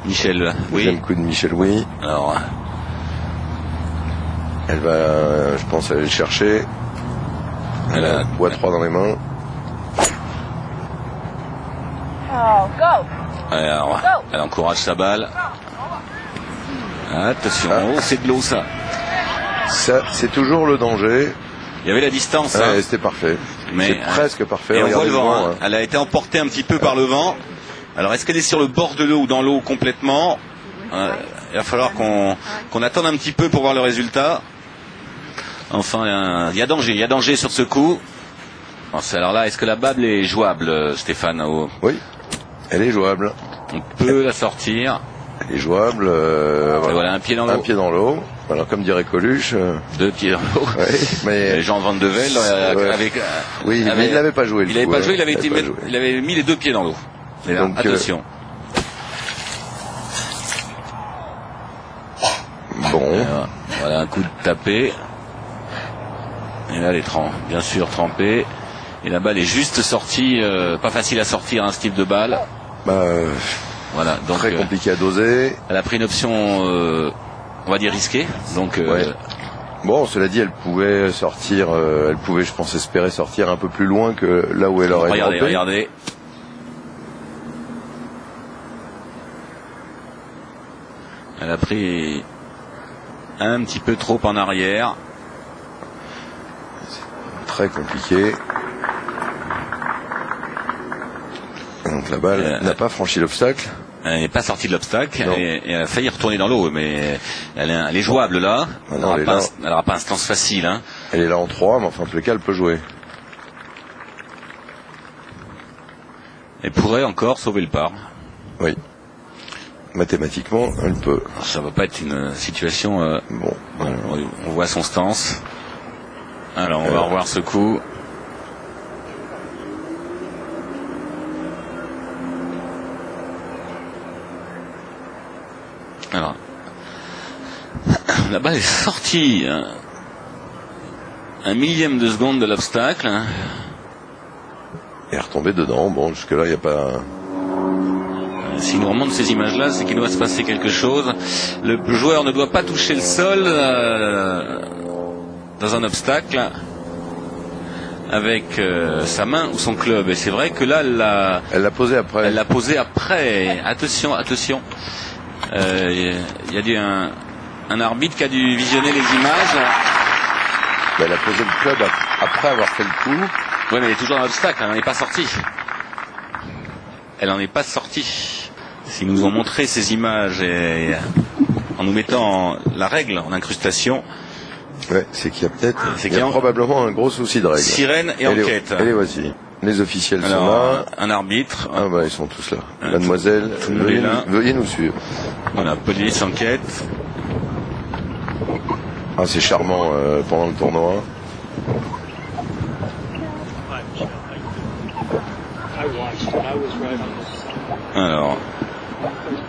Michel, oui. Deuxième coup de Michel, oui. Alors, elle va, je pense, aller le chercher. Elle a un coup à 3 dans les mains. Alors, elle encourage sa balle. Attention, c'est de l'eau ça. Ça, c'est toujours le danger. Il y avait la distance. Ouais, c'était parfait. C'est presque parfait. Et on voit le vent. Elle a été emportée un petit peu par le vent. Alors, est-ce qu'elle est sur le bord de l'eau ou dans l'eau complètement? Il va falloir qu'on attende un petit peu pour voir le résultat. Enfin, il y a danger sur ce coup. Alors là, est-ce que la balle est jouable, Stéphane? Oui, elle est jouable. On peut la sortir. Elle est jouable. Voilà, un pied dans l'eau. Un pied dans l'eau. Voilà, comme dirait Coluche. 2 pieds dans l'eau. Ouais, mais Jean Van de Velde avec. Oui, mais il n'avait pas joué. Il n'avait pas joué. Il avait mis les 2 pieds dans l'eau. Donc, attention. Bon. Voilà un coup de tapé. Et là, elle est bien sûr trempée. Et la balle est juste sortie. Pas facile à sortir, ce type de balle. Voilà, donc très compliqué à doser. Elle a pris une option, on va dire risquée. Donc. Bon, cela dit, elle pouvait sortir. Elle pouvait, je pense, espérer sortir un peu plus loin que là où elle aurait droppé. Regardez. Elle a pris un petit peu trop en arrière. Très compliqué. Donc la balle n'a pas franchi l'obstacle. Elle n'est pas sortie de l'obstacle et elle a failli retourner dans l'eau, mais elle est jouable là. Elle n'aura pas un stance facile. Hein. Elle est là en 3, mais enfin en tous les cas elle peut jouer. Elle pourrait encore sauver le par. Oui. Mathématiquement, elle peut. Ça va pas être une situation. Bon. On voit son stance. Alors on va revoir ce coup. Alors, la balle est sortie un millième de seconde de l'obstacle. Et est retombée dedans. Bon, jusque-là, il n'y a pas... Si nous remonte ces images-là, c'est qu'il doit se passer quelque chose. Le joueur ne doit pas toucher le sol dans un obstacle avec sa main ou son club. Et c'est vrai que là, elle l'a posé après. Elle l'a posé après. Attention. Il y a un arbitre qui a dû visionner les images. Elle a posé le club après avoir fait le coup. Oui, mais elle est toujours dans l'obstacle, elle n'en est pas sortie. Elle n'en est pas sortie. Si nous ont montré ces images et en nous mettant la règle en incrustation. Ouais, c'est qu'il y a peut-être, probablement un gros souci de règle. Sirène et enquête. Et voici. Les officiels sont là. Un arbitre. Ah bah ils sont tous là. Mademoiselle, veuillez nous suivre. Voilà, police, enquête. Ah c'est charmant pendant le tournoi. Alors,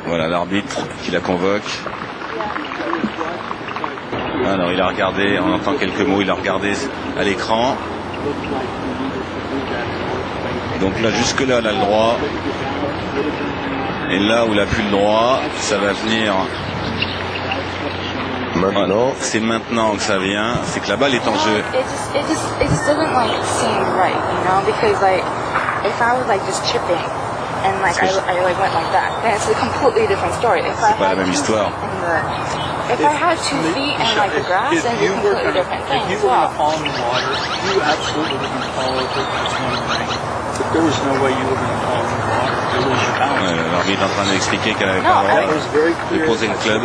voilà l'arbitre qui la convoque. Alors il a regardé, on entend quelques mots, il a regardé à l'écran. Donc là, jusque là, elle a le droit. Et là où elle n'a plus le droit, ça va venir. Maintenant. Voilà. C'est maintenant que ça vient. C'est que la balle est en jeu. C'est pas la même histoire. If I had 2 feet and like the grass, then it's a completely different thing as well. You absolutely were going to fall over but there was no way you were going to fall in the water. It was your balance. L'arbitre est en train d'expliquer qu'elle avait pas le droit de poser le club.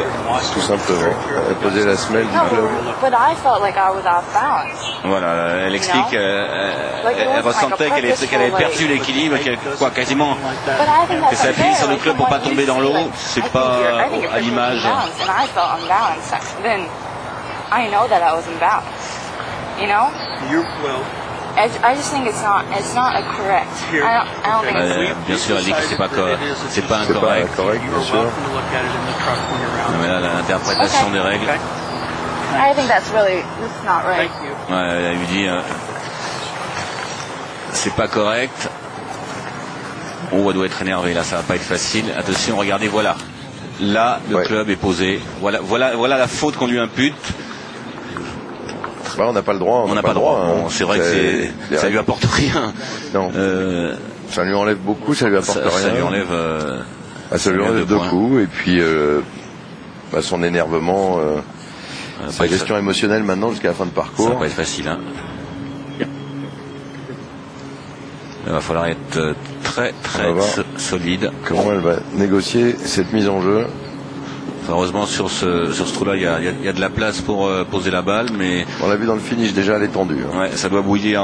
Tout simplement. Elle posait la semelle du club. But I felt like I was off balance. Voilà, elle explique, elle ressentait qu'elle avait perdu l'équilibre, quasiment, que ça appuyait sur le club pour pas tomber dans l'eau. C'est pas à l'image. I know that I was imbalanced. You know? I just think it's not a correct. I don't think it's bien sûr, elle dit que c'est pas incorrect. C'est pas correct, bien sûr. Mais là, l'interprétation des règles. I think that's not right. Ouais, elle lui dit, c'est pas correct. Oh, elle doit être énervée là, ça va pas être facile. Attention, regardez, voilà. là, le club est posé. Voilà la faute qu'on lui impute. Bah, on n'a pas le droit. On n'a pas le droit. Bon, c'est vrai que ça lui apporte rien. Non. Ça lui enlève beaucoup, ça lui apporte rien. Ça lui enlève. Ça lui enlève deux coups, et puis son énervement, sa gestion émotionnelle maintenant jusqu'à la fin de parcours. Ça va pas être facile. Hein. Il va falloir être très solide. Comment elle va négocier cette mise en jeu? Heureusement sur ce trou-là, il y a de la place pour poser la balle, mais on l'a vu dans le finish déjà, elle est tendue. Hein. Ouais, ça doit bouillir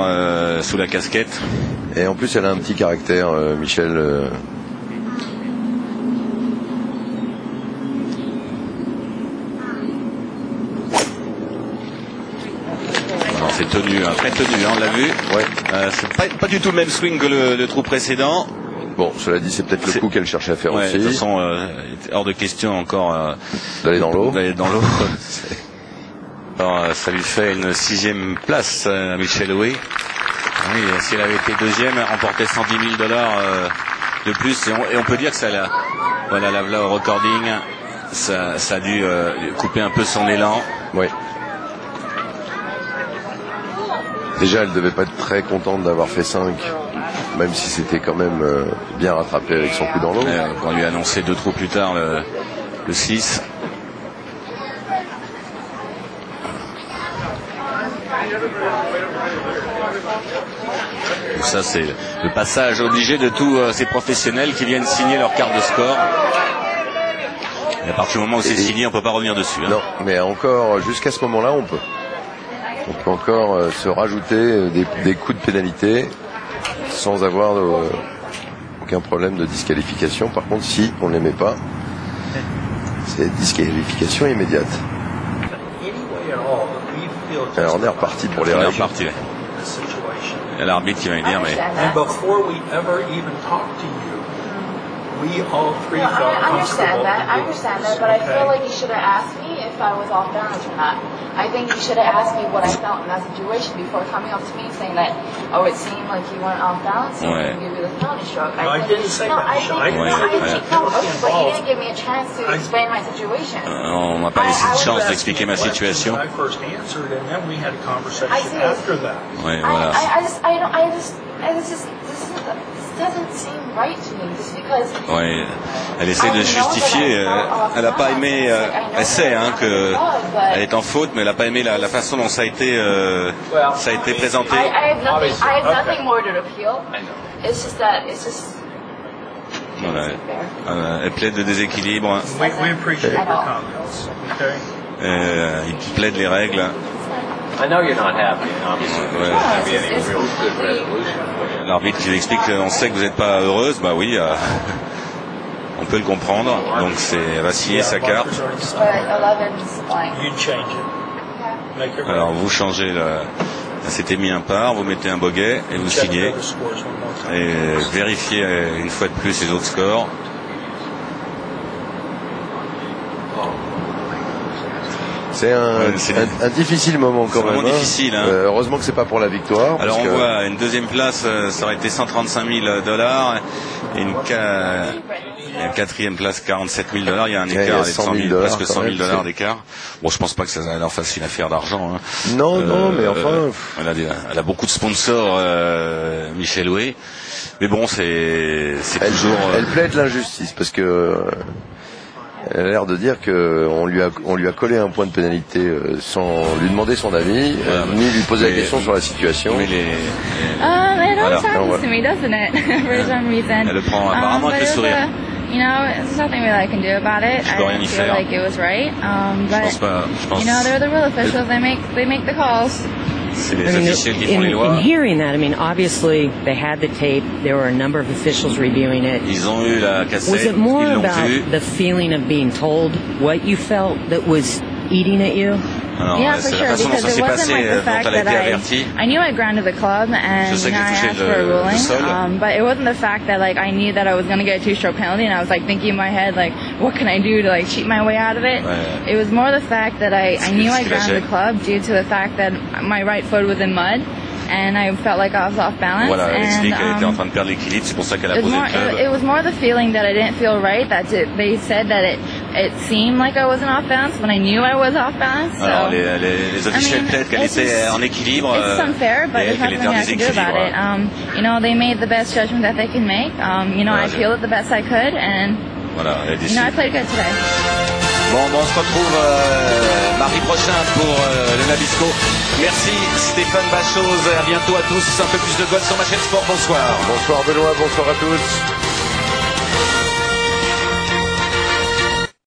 sous la casquette. Et en plus, elle a un petit caractère, Michel. C'est tenu, très tenu, on l'a vu. Ouais. C'est pas du tout le même swing que le trou précédent. Bon, cela dit, c'est peut-être le coup qu'elle cherchait à faire aussi. De toute façon, hors de question encore d'aller dans l'eau. Alors, ça lui fait une 6e place à Michelle Wie. Oui, si elle avait été 2e, elle remportait $110 000 de plus. Et on peut dire que ça l'a. Voilà, là au recording, ça a dû couper un peu son élan. Oui. Déjà, elle devait pas être très contente d'avoir fait 5, même si c'était quand même bien rattrapé avec son coup dans l'eau. On lui a annoncé 2 trous plus tard le 6. Ça, c'est le passage obligé de tous ces professionnels qui viennent signer leur carte de score. Et à partir du moment où c'est signé, on peut pas revenir dessus. Hein. Non, mais encore, jusqu'à ce moment-là, on peut. On peut encore se rajouter des coups de pénalité sans avoir aucun problème de disqualification. Par contre, si on ne les met pas, c'est disqualification immédiate. Alors on est reparti pour les règles. Il y a l'arbitre qui va lui dire, mais... I understand that, but I feel like you should have asked me if I was off balance or not. I think you should have asked me what I felt in that situation before coming up to me and saying that, oh, it seemed like you weren't off balance, so I'm going to give you the penalty stroke. I didn't say that. I think, but you didn't give me a chance to explain my situation. On m'a pas laissé de chance d'expliquer ma situation. I first answered, and then we had a conversation after that. Ouais, voilà. This doesn't seem right to me, just because. Ouais, elle essaie de justifier. Elle n'a pas aimé. Elle sait que elle est en faute, mais elle n'a pas aimé la façon dont ça a été présenté. I have nothing more to appeal. It's just that Voilà. Elle plaide de déséquilibre. We appreciate your comments. Okay. Il plaide les règles. I know you're not happy, and obviously there's not going to be any real good resolution for you. L'arbitre qui lui explique qu'on sait que vous n'êtes pas heureuse, bah oui, on peut le comprendre. Donc elle va signer sa carte. Alors vous changez c'était mis un par, vous mettez un bogey et vous signez. Et vérifiez une fois de plus les autres scores. C'est un difficile moment quand même. Difficile, hein. Heureusement que c'est pas pour la victoire. Alors on voit une 2e place, ça aurait été $135 000 et une 4e place $47 000. Il y a un écart de presque $100 000 d'écart. Bon, je pense pas que ça leur fasse une affaire d'argent. Hein. Non, mais enfin. Elle a beaucoup de sponsors, Michelle Wie. Mais bon, c'est toujours. Elle plaide l'injustice parce que. Elle a l'air de dire qu'on lui a collé un point de pénalité sans lui demander son avis, ni lui poser la question sur la situation. Mais it always happens to me, doesn't it? For some reason. Elle le prend apparemment avec le sourire. There's nothing really I can do about it. Je peux rien y feel faire. like it was right. But je pense. They're the real officials. They make the calls. C'est les officiels qui font les lois. In hearing that, obviously they had the tape. There were a number of officials reviewing it. Ils ont eu la cassette. Was it more ils l'ont about vu. the feeling of being told what you felt that was eating at you? Yeah, for sure, because it wasn't like the fact that I knew I grounded the club and I asked for a ruling, but it wasn't the fact that I knew that I was going to get a 2-stroke penalty and I was thinking in my head what can I do to cheat my way out of it. It was more the fact that I knew I grounded the club due to the fact that my right foot was in mud. And I felt like I was off balance. Voilà, elle explique qu'elle était en train de perdre l'équilibre, c'est pour ça qu'elle a posé le club. It was more the feeling that I didn't feel right. They said that it seemed like I wasn't off balance when I knew I was off balance. So, alors les officiels peut-être qu'elle était en équilibre. It's unfair, but there's nothing I can do about it. You know, they made the best judgment that they can make. You know, I feel it the best I could, and you know, I played good today. Bon, on se retrouve mardi prochain pour le Nabisco. Merci Stéphane Bachose, à bientôt à tous. Un peu plus de golf sur ma chaîne sport. Bonsoir. Bonsoir Benoît, bonsoir à tous.